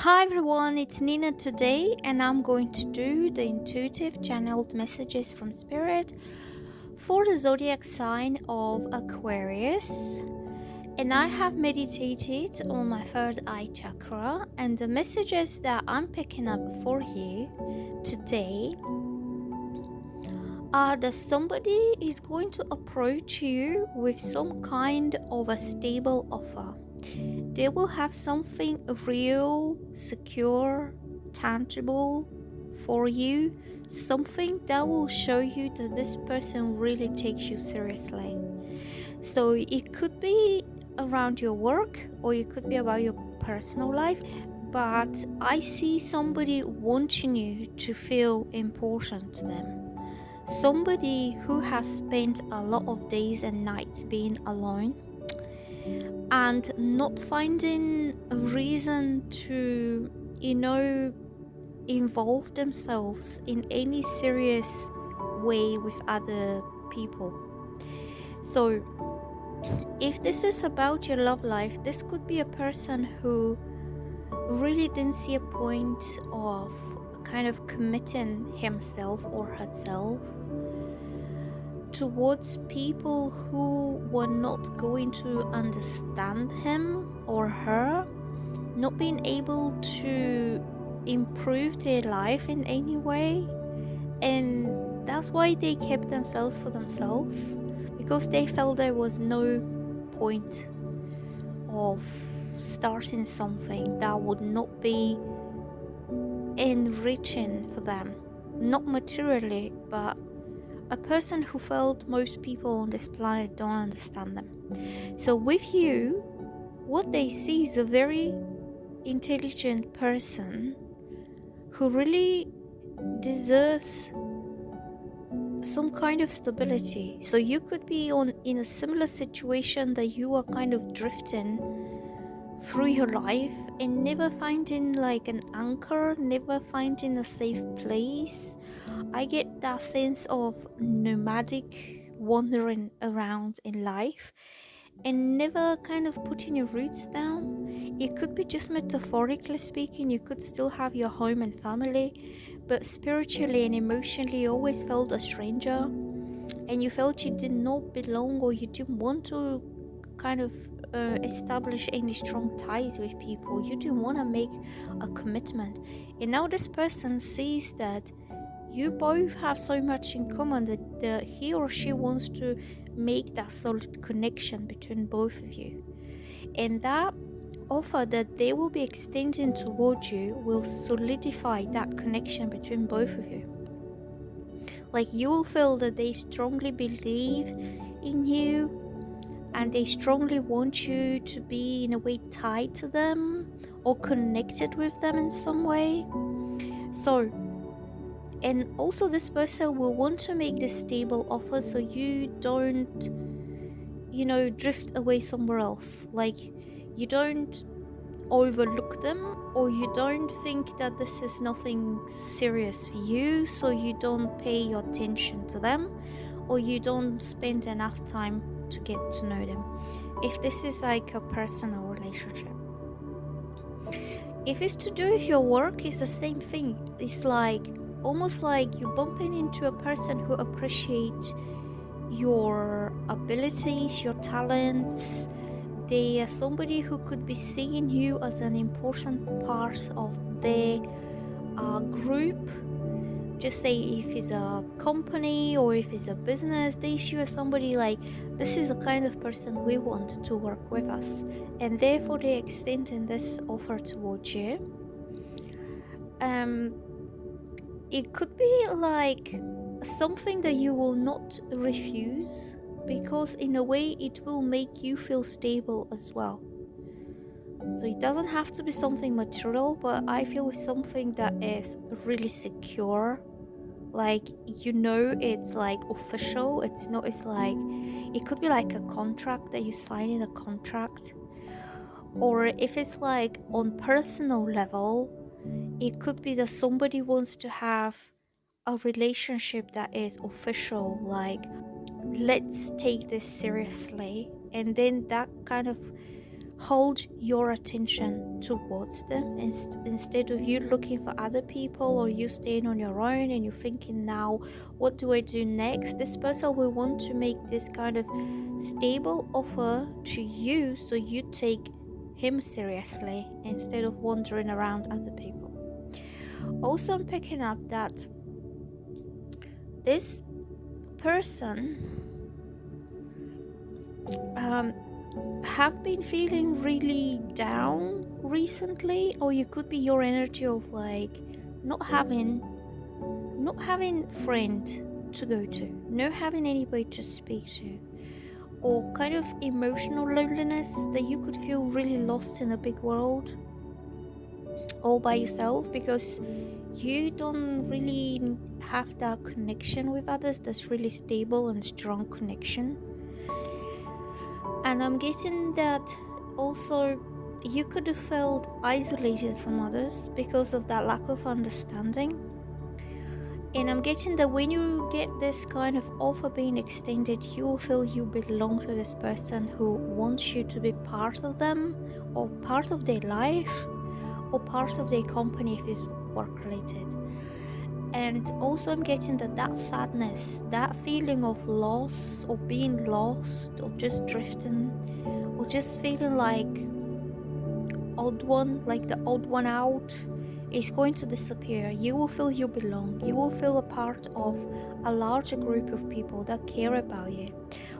Hi everyone, it's Nina today, and I'm going to do the intuitive channeled messages from Spirit for the zodiac sign of Aquarius. And I have meditated on my third eye chakra, and the messages that I'm picking up for you today are that somebody is going to approach you with some kind of a stable offer. They will have something real, secure, tangible for you, something that will show you that this person really takes you seriously. So it could be around your work or it could be about your personal life, but I see somebody wanting you to feel important to them. Somebody who has spent a lot of days and nights being alone and not finding a reason to, involve themselves in any serious way with other people. So, if this is about your love life, this could be a person who really didn't see a point of kind of committing himself or herself towards people who were not going to understand him or her, not being able to improve their life in any way. And that's why they kept themselves for themselves, because they felt there was no point of starting something that would not be enriching for them, not materially, but a person who felt most people on this planet don't understand them. So with you, what they see is a very intelligent person who really deserves some kind of stability. So you could be in a similar situation that you are kind of drifting through your life and never finding like an anchor, never finding a safe place. I get that sense of nomadic wandering around in life and never kind of putting your roots down. It could be just metaphorically speaking, you could still have your home and family, but spiritually and emotionally you always felt a stranger, and you felt you did not belong, or you didn't want to kind of establish any strong ties with people. You didn't want to make a commitment. And now this person sees that you both have so much in common that he or she wants to make that solid connection between both of you. And that offer that they will be extending towards you will solidify that connection between both of you. Like, you will feel that they strongly believe in you and they strongly want you to be in a way tied to them or connected with them in some way. So, and also this person will want to make this stable offer so you don't, drift away somewhere else. Like, you don't overlook them, or you don't think that this is nothing serious for you, so you don't pay your attention to them, or you don't spend enough time to get to know them. If this is like a personal relationship, if it's to do with your work, it's the same thing. It's like almost like you bumping into a person who appreciates your abilities, your talents. They are somebody who could be seeing you as an important part of their group. Just say if it's a company or if it's a business, they see you as somebody like, this is the kind of person we want to work with us, and therefore they extending this offer towards you. It could be like something that you will not refuse, because in a way it will make you feel stable as well. So it doesn't have to be something material, but I feel it's something that is really secure. Like, it's like official. It's like, it could be like a contract that you sign in a contract. Or if it's like on personal level, it could be that somebody wants to have a relationship that is official, like, let's take this seriously. And then that kind of hold your attention towards them, instead of you looking for other people, or you staying on your own and you're thinking, now what do I do next. This person will want to make this kind of stable offer to you, so you take him seriously instead of wandering around other people. Also, I'm picking up that this person have been feeling really down recently, or you could be your energy of like not having friend to go to, not having anybody to speak to, or kind of emotional loneliness, that you could feel really lost in a big world all by yourself, because you don't really have that connection with others that's really stable and strong connection. And I'm getting that also you could have felt isolated from others because of that lack of understanding. And I'm getting that when you get this kind of offer being extended, you will feel you belong to this person who wants you to be part of them, or part of their life, or part of their company if it's work related. And also I'm getting that sadness, that feeling of loss, or being lost, or just drifting, or just feeling like the odd one out, is going to disappear. You will feel you belong. You will feel a part of a larger group of people that care about you.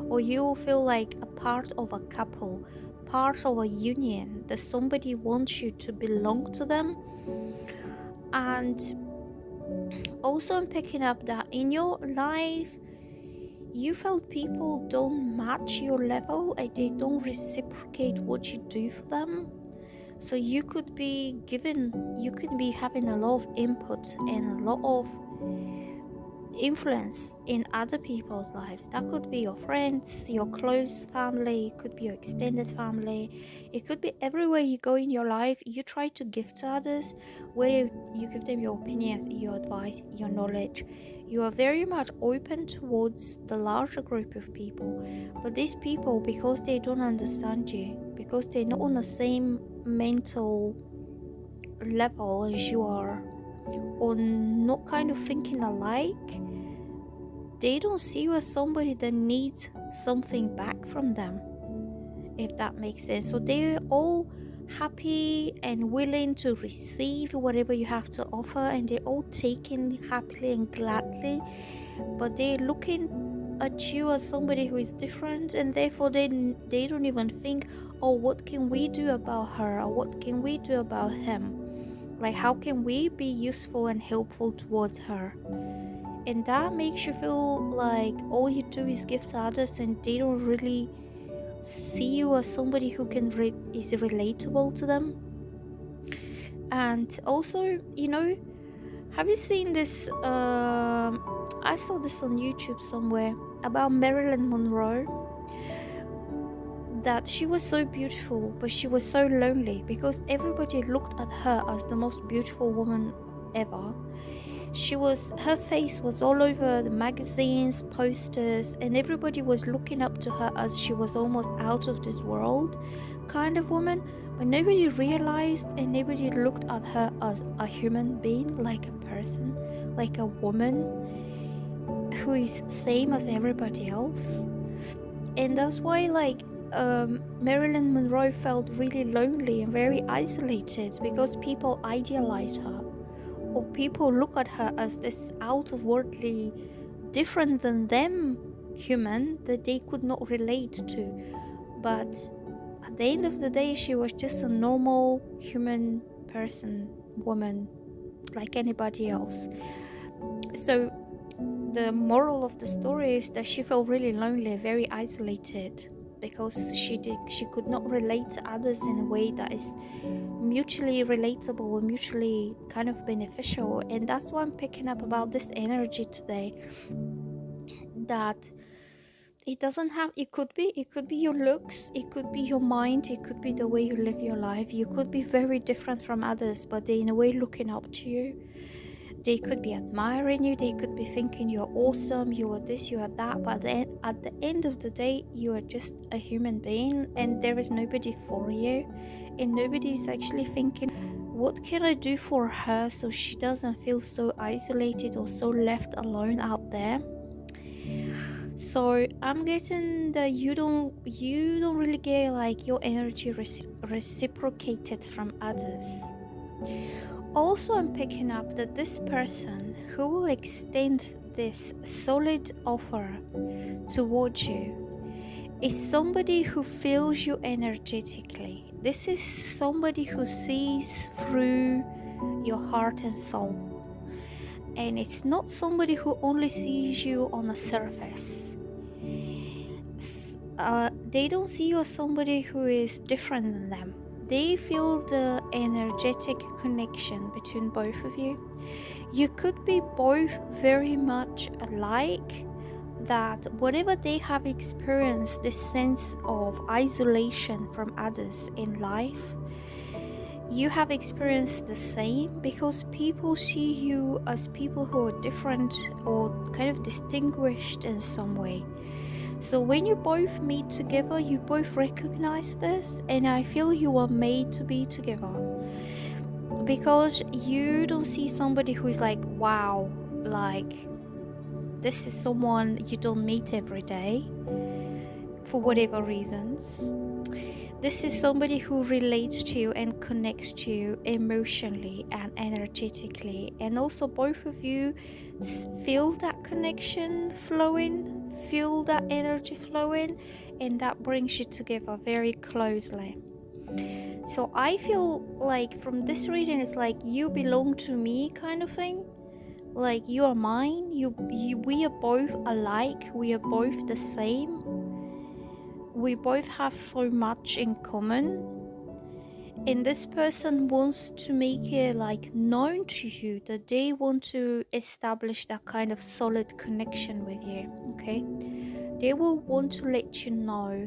Or you will feel like a part of a couple, part of a union, that somebody wants you to belong to them. And also I'm picking up that in your life, you felt people don't match your level and they don't reciprocate what you do for them. So you could be having a lot of input and a lot of influence in other people's lives. That could be your friends, your close family, it could be your extended family, it could be everywhere you go in your life. You try to give to others, where you give them your opinions, your advice, your knowledge. You are very much open towards the larger group of people. But these people, because they don't understand you, because they're not on the same mental level as you are, or not kind of thinking alike, they don't see you as somebody that needs something back from them, if that makes sense. So they're all happy and willing to receive whatever you have to offer, and they're all taking happily and gladly, but they're looking at you as somebody who is different, and therefore they don't even think, oh, what can we do about her, or what can we do about him, like how can we be useful and helpful towards her. And that makes you feel like all you do is give to others, and they don't really see you as somebody who is relatable to them. And also, have you seen this? I saw this on YouTube somewhere about Marilyn Monroe, that she was so beautiful, but she was so lonely because everybody looked at her as the most beautiful woman ever. Her face was all over the magazines, posters, and everybody was looking up to her as she was almost out of this world kind of woman. But nobody realized, and nobody looked at her as a human being, like a person, like a woman who is same as everybody else. And that's why Marilyn Monroe felt really lonely and very isolated, because people idealized her, or people look at her as this out-of-worldly, different than them human that they could not relate to. But at the end of the day, she was just a normal human person, woman, like anybody else. So the moral of the story is that she felt really lonely, very isolated, because she could not relate to others in a way that is mutually relatable or mutually kind of beneficial. And that's what I'm picking up about this energy today, that it could be your looks, it could be your mind, it could be the way you live your life. You could be very different from others, but they in a way looking up to you. They could be admiring you, they could be thinking you're awesome, you are this, you are that, but then at the end of the day, you are just a human being, and there is nobody for you, and nobody's actually thinking, what can I do for her so she doesn't feel so isolated or so left alone out there? So I'm getting that you don't really get like your energy reciprocated from others. Also, I'm picking up that this person who will extend this solid offer towards you is somebody who feels you energetically. This is somebody who sees through your heart and soul. And it's not somebody who only sees you on the surface. They don't see you as somebody who is different than them. They feel the energetic connection between both of you. You could be both very much alike, that whatever they have experienced, this sense of isolation from others in life, you have experienced the same, because people see you as people who are different or kind of distinguished in some way. So when you both meet together, you both recognize this, and I feel you are made to be together, because you don't see somebody who is like, wow, like this is someone you don't meet every day for whatever reasons. This is somebody who relates to you and connects to you emotionally and energetically, and also both of you feel that connection flowing, feel that energy flowing, and that brings you together very closely. So I feel like from this reading, it's like you belong to me kind of thing. Like you are mine, we are both alike, we are both the same. We both have so much in common, and this person wants to make it like known to you that they want to establish that kind of solid connection with you. Okay, they will want to let you know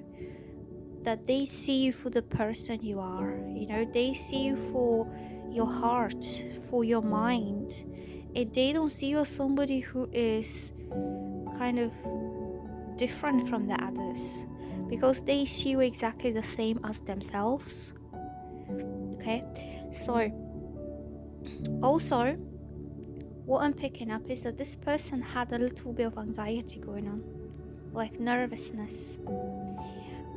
that they see you for the person you are. You know, they see you for your heart, for your mind, and they don't see you as somebody who is kind of different from the others, because they see you exactly the same as themselves. Okay, so also what I'm picking up is that this person had a little bit of anxiety going on, like nervousness,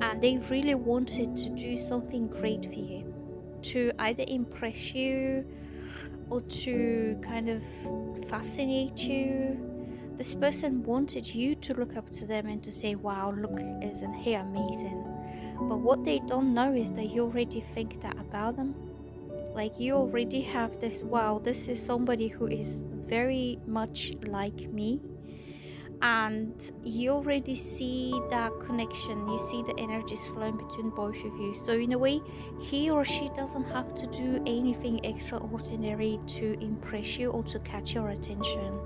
and they really wanted to do something great for you, to either impress you or to kind of fascinate you. This person wanted you to look up to them and to say, wow, look, isn't he amazing? But what they don't know is that you already think that about them. Like you already have this, wow, this is somebody who is very much like me. And you already see that connection, you see the energies flowing between both of you. So in a way, he or she doesn't have to do anything extraordinary to impress you or to catch your attention.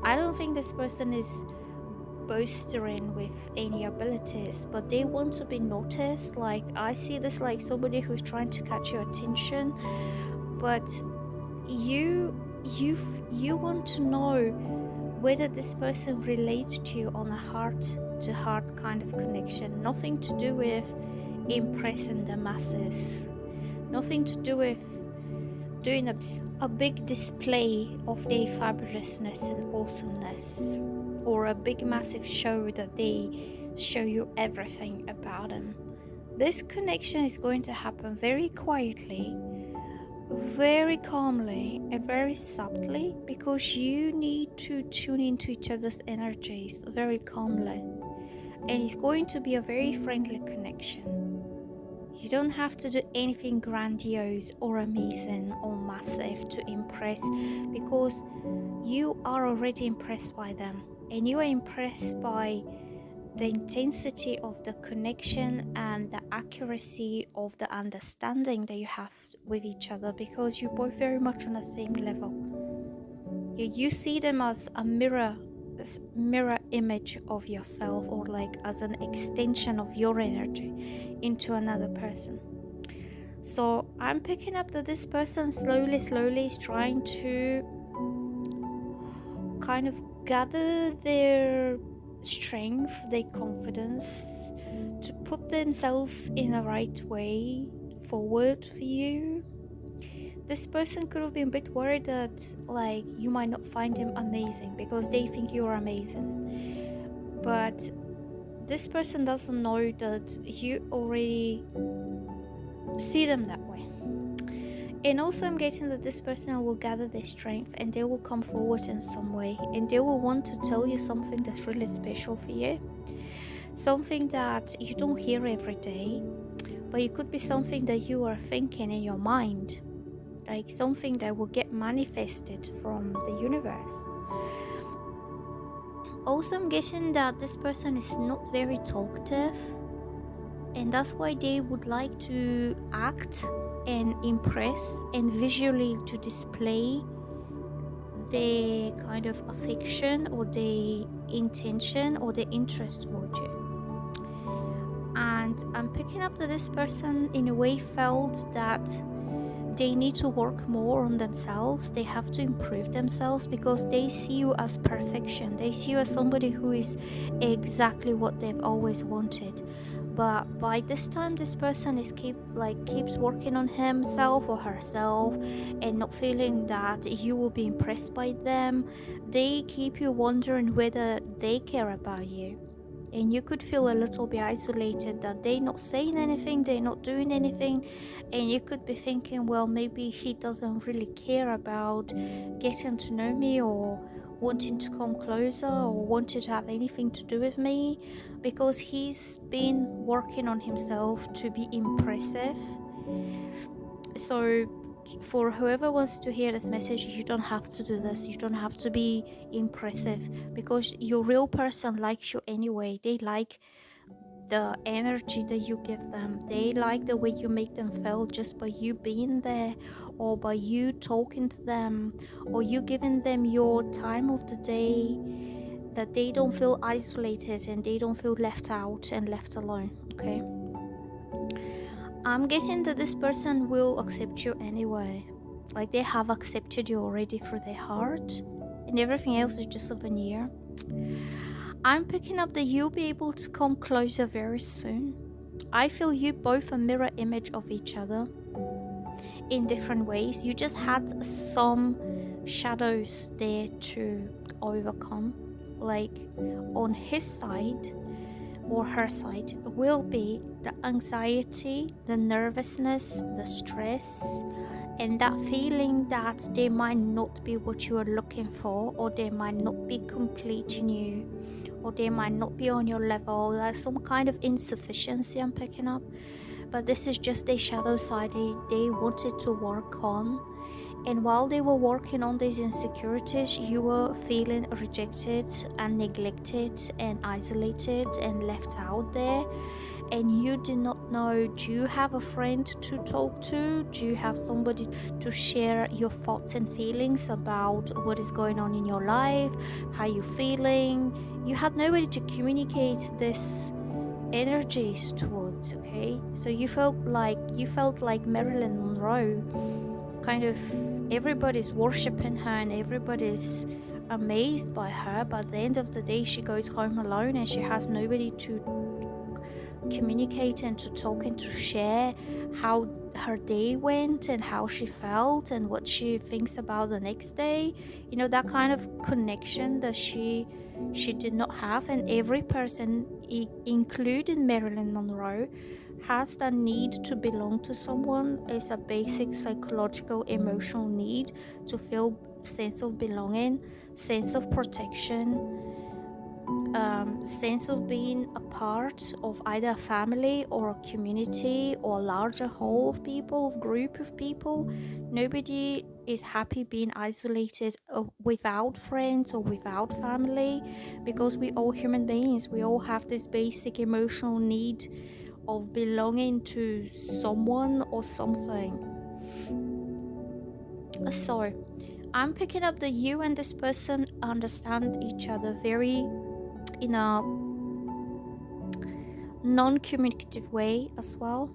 I don't think this person is boastering with any abilities, but they want to be noticed. Like I see this like somebody who's trying to catch your attention, but you want to know whether this person relates to you on a heart-to-heart kind of connection. Nothing to do with impressing the masses, nothing to do with doing a big display of their fabulousness and awesomeness, or a big massive show that they show you everything about them. This connection is going to happen very quietly, very calmly, and very subtly, because you need to tune into each other's energies very calmly, and it's going to be a very friendly connection. You don't have to do anything grandiose or amazing or massive to impress, because you are already impressed by them, and you are impressed by the intensity of the connection and the accuracy of the understanding that you have with each other, because you're both very much on the same level. You see them as a mirror image of yourself, or like as an extension of your energy into another person. So I'm picking up that this person slowly is trying to kind of gather their strength, their confidence to put themselves in the right way forward for you. This person could have been a bit worried that like you might not find him amazing because they think you're amazing, but this person doesn't know that you already see them that way. And also I'm getting that this person will gather their strength and they will come forward in some way, and they will want to tell you something that's really special for you, something that you don't hear every day, but it could be something that you are thinking in your mind, like something that will get manifested from the universe. Also, I'm getting that this person is not very talkative, and that's why they would like to act and impress and visually to display their kind of affection or their intention or their interest towards you. And I'm picking up that this person in a way felt that they need to work more on themselves. They have to improve themselves because they see you as perfection. They see you as somebody who is exactly what they've always wanted. But by this time, this person is keeps working on himself or herself and not feeling that you will be impressed by them. They keep you wondering whether they care about you. And you could feel a little bit isolated, that they're not saying anything, they're not doing anything, and you could be thinking, well, maybe he doesn't really care about getting to know me or wanting to come closer or wanting to have anything to do with me, because he's been working on himself to be impressive. So for whoever wants to hear this message, you don't have to do this. You don't have to be impressive, because your real person likes you anyway. They like the energy that you give them. They like the way you make them feel just by you being there, or by you talking to them, or you giving them your time of the day, that they don't feel isolated and they don't feel left out and left alone. Okay, I'm guessing that this person will accept you anyway. Like they have accepted you already through their heart, and everything else is just a veneer. I'm picking up that you'll be able to come closer very soon. I feel you both a mirror image of each other in different ways. You just had some shadows there to overcome. Like on his side or her side will be the anxiety, the nervousness, the stress, and that feeling that they might not be what you are looking for, or they might not be completing you, or they might not be on your level. There's some kind of insufficiency I'm picking up, but this is just their shadow side they wanted to work on. And while they were working on these insecurities, you were feeling rejected and neglected and isolated and left out there. And you did not know, do you have a friend to talk to? Do you have somebody to share your thoughts and feelings about what is going on in your life? How you feeling? You had nobody to communicate this energies towards, okay? So you felt like Marilyn Monroe. Kind of everybody's worshipping her and everybody's amazed by her, but at the end of the day she goes home alone and she has nobody to communicate and to talk and to share how her day went and how she felt and what she thinks about the next day. You know, that kind of connection that she did not have. And every person, including Marilyn Monroe, has that need to belong to someone. It's a basic psychological emotional need to feel sense of belonging, sense of protection, sense of being a part of either a family or a community or a larger whole of people, group of people. Nobody is happy being isolated without friends or without family, because we all human beings, we all have this basic emotional need of belonging to someone or something. So I'm picking up that you and this person understand each other very in a non-communicative way as well.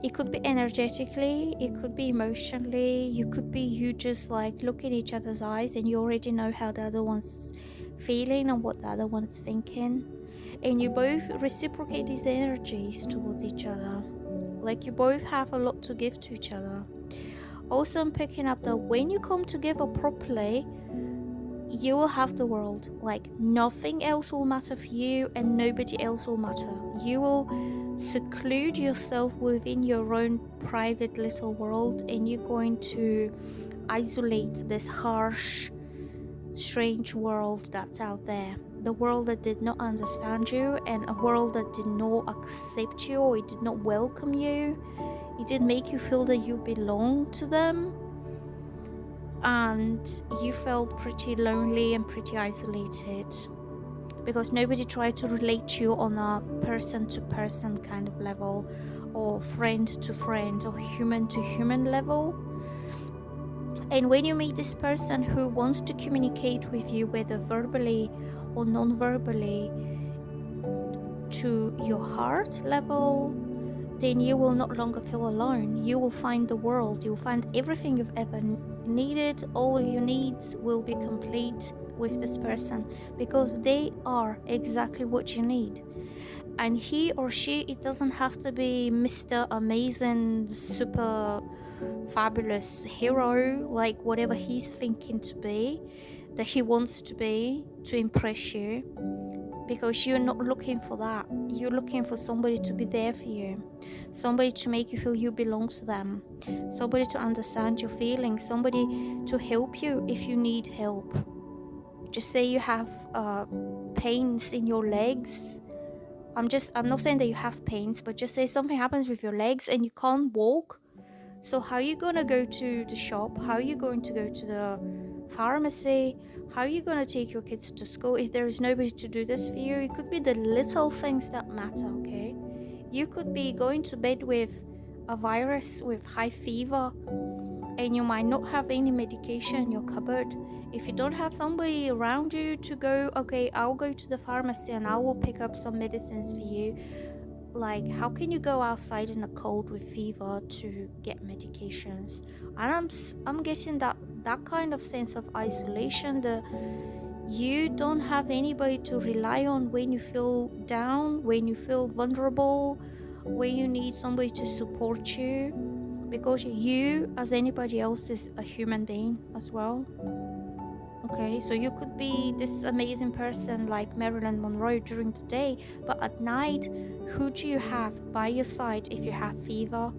It could be energetically, it could be emotionally, you could be you just like look in each other's eyes and you already know how the other one's feeling and what the other one's thinking, and you both reciprocate these energies towards each other. Like you both have a lot to give to each other. Also, I'm picking up that when you come together properly, you will have the world. Like nothing else will matter for you and nobody else will matter. You will seclude yourself within your own private little world, and you're going to isolate this harsh, strange world that's out there. The world that did not understand you, and a world that did not accept you, or it did not welcome you. It did make you feel that you belong to them, and you felt pretty lonely and pretty isolated because nobody tried to relate to you on a person to person kind of level, or friend to friend, or human to human level. And when you meet this person who wants to communicate with you, whether verbally or non-verbally, to your heart level, then you will no longer feel alone. You will find the world, you will find everything you've ever needed. All of your needs will be complete with this person, because they are exactly what you need. And he or she, it doesn't have to be Mr. Amazing, super fabulous hero, like whatever he's thinking to be, that he wants to be to impress you, because you're not looking for that. You're looking for somebody to be there for you, somebody to make you feel you belong to them, somebody to understand your feelings, somebody to help you if you need help. Just say you have pains in your legs. I'm not saying that you have pains, but just say something happens with your legs and you can't walk. So how are you going to go to the shop? How are you going to go to the pharmacy? How are you going to take your kids to school if there is nobody to do this for you? It could be the little things that matter, okay? You could be going to bed with a virus, with high fever, and you might not have any medication in your cupboard. If you don't have somebody around you to go, okay, I'll go to the pharmacy and I will pick up some medicines for you. Like, how can you go outside in the cold with fever to get medications? And I'm getting that kind of sense of isolation, that you don't have anybody to rely on when you feel down, when you feel vulnerable, when you need somebody to support you, because you, as anybody else, is a human being as well. Okay, so you could be this amazing person like Marilyn Monroe during the day, but at night, who do you have by your side if you have fever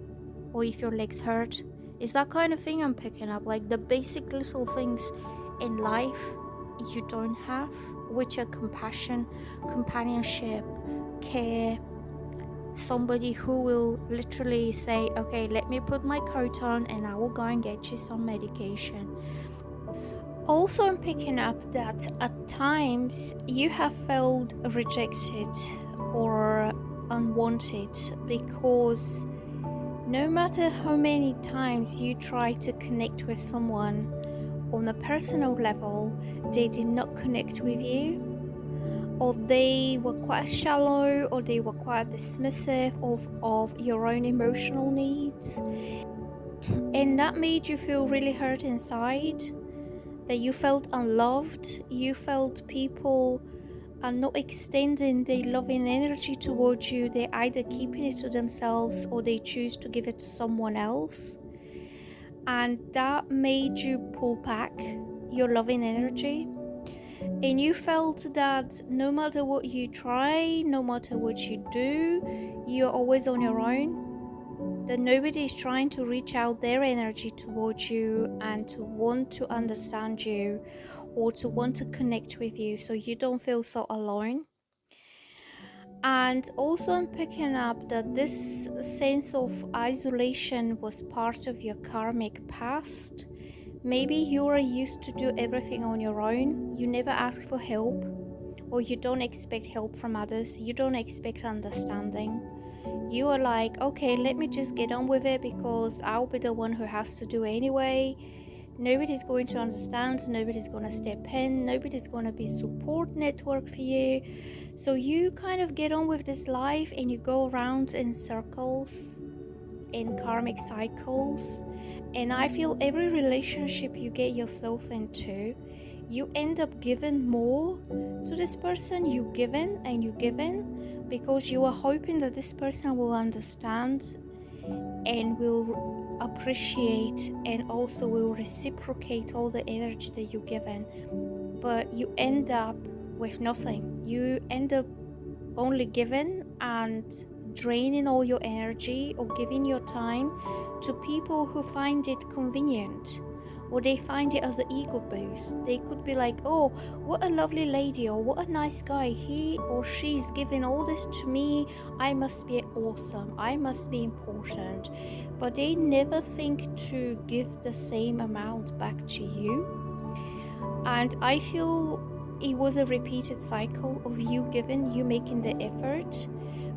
or if your legs hurt? It's that kind of thing I'm picking up, like the basic little things in life you don't have, which are compassion, companionship, care, somebody who will literally say, okay, let me put my coat on and I will go and get you some medication. Also, I'm picking up that at times you have felt rejected or unwanted, because no matter how many times you try to connect with someone on a personal level, they did not connect with you, or they were quite shallow, or they were quite dismissive of your own emotional needs, and that made you feel really hurt inside. That you felt unloved, you felt people are not extending their loving energy towards you. They're either keeping it to themselves or they choose to give it to someone else. And that made you pull back your loving energy. And you felt that no matter what you try, no matter what you do, you're always on your own. That nobody is trying to reach out their energy towards you and to want to understand you or to want to connect with you, so you don't feel so alone. And also, I'm picking up that this sense of isolation was part of your karmic past. Maybe you are used to do everything on your own. You never ask for help, or you don't expect help from others. You don't expect understanding. You are like, okay, let me just get on with it because I'll be the one who has to do it anyway. Nobody's going to understand, nobody's going to step in, nobody's going to be support network for you. So you kind of get on with this life and you go around in circles. and karmic cycles. And I feel every relationship you get yourself into, you end up giving more to this person. You giving and you giving because you are hoping that this person will understand and will appreciate and also will reciprocate all the energy that you're given. But you end up with nothing. You end up only giving and draining all your energy or giving your time to people who find it convenient, or they find it as an ego boost. They could be like, oh, what a lovely lady, or what a nice guy, he or she's giving all this to me, I must be awesome, I must be important. But they never think to give the same amount back to you. And I feel it was a repeated cycle of you giving, you making the effort,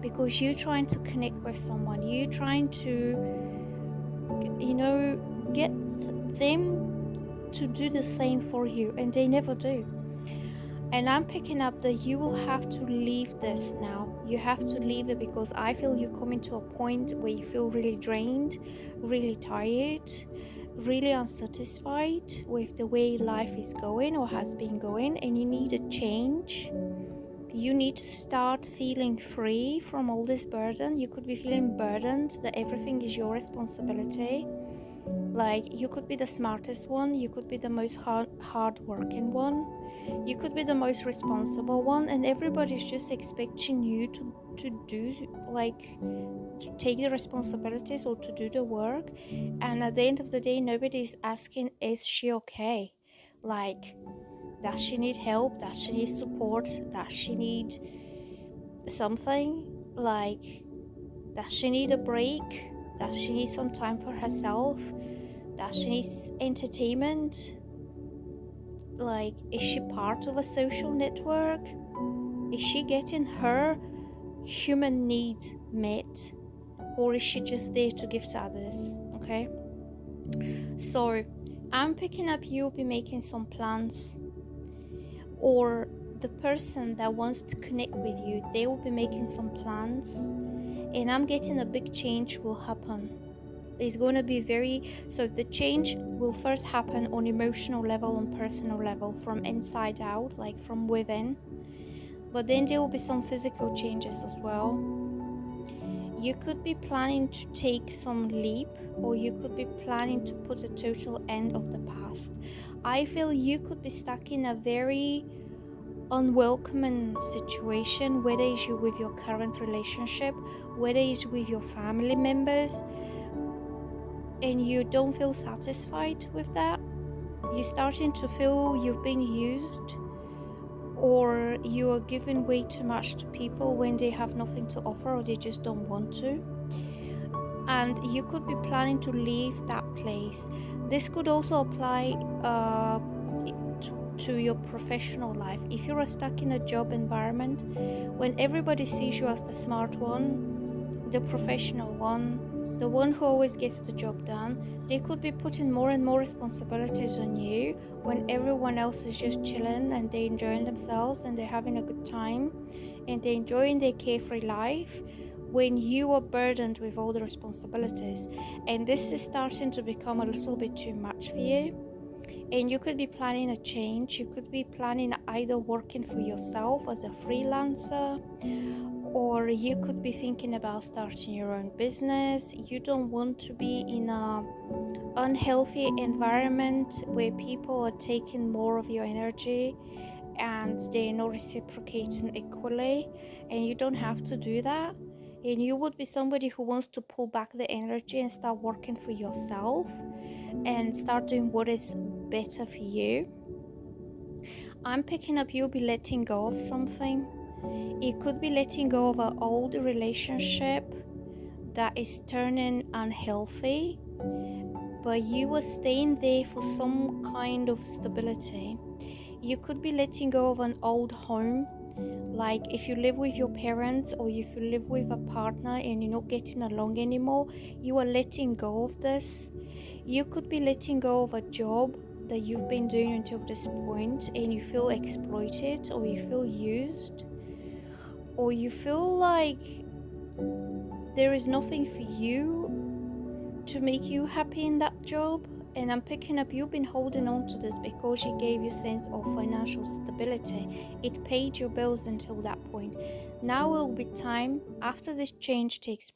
because you trying to connect with someone, you trying to, get them to do the same for you, and they never do. And I'm picking up that you will have to leave this now. You have to leave it, because I feel you're coming to a point where you feel really drained, really tired, really unsatisfied with the way life is going or has been going, and you need a change. You need to start feeling free from all this burden. You could be feeling burdened that everything is your responsibility. Like, you could be the smartest one, you could be the most hard-working one, you could be the most responsible one, and everybody's just expecting you to do, like, to take the responsibilities or to do the work. And at the end of the day, nobody's asking, is she okay? Like, does she need help? Does she need support? Does she need something? Like, does she need a break? Does she need some time for herself? Does she need entertainment? Like, is she part of a social network? Is she getting her human needs met? Or is she just there to give to others? Okay? So, I'm picking up you'll be making some plans, or the person that wants to connect with you, they will be making some plans, and I'm getting a big change will happen. It's going to be so the change will first happen on emotional level, on personal level, from inside out, like from within, but then there will be some physical changes as well. You could be planning to take some leap, or you could be planning to put a total end of the past. I feel you could be stuck in a very unwelcoming situation, whether it's you with your current relationship, whether it's with your family members, and you don't feel satisfied with that. You're starting to feel you've been used, or you are giving way too much to people when they have nothing to offer, or they just don't want to. And you could be planning to leave that place. This could also apply to your professional life. If you're stuck in a job environment, when everybody sees you as the smart one, the professional one, the one who always gets the job done, they could be putting more and more responsibilities on you when everyone else is just chilling and they're enjoying themselves and they're having a good time and they're enjoying their carefree life, when you are burdened with all the responsibilities. And this is starting to become a little bit too much for you. And you could be planning a change. You could be planning either working for yourself as a freelancer, or you could be thinking about starting your own business. You don't want to be in a unhealthy environment where people are taking more of your energy and they're not reciprocating equally, and you don't have to do that. And you would be somebody who wants to pull back the energy and start working for yourself and start doing what is better for you. I'm picking up you'll be letting go of something. It could be letting go of an old relationship that is turning unhealthy, but you were staying there for some kind of stability. You could be letting go of an old home, like if you live with your parents or if you live with a partner and you're not getting along anymore, you are letting go of this. You could be letting go of a job that you've been doing until this point and you feel exploited, or you feel used, or you feel like there is nothing for you to make you happy in that job. And I'm picking up you've been holding on to this because it gave you sense of financial stability. It paid your bills until that point. Now will be time after this change takes place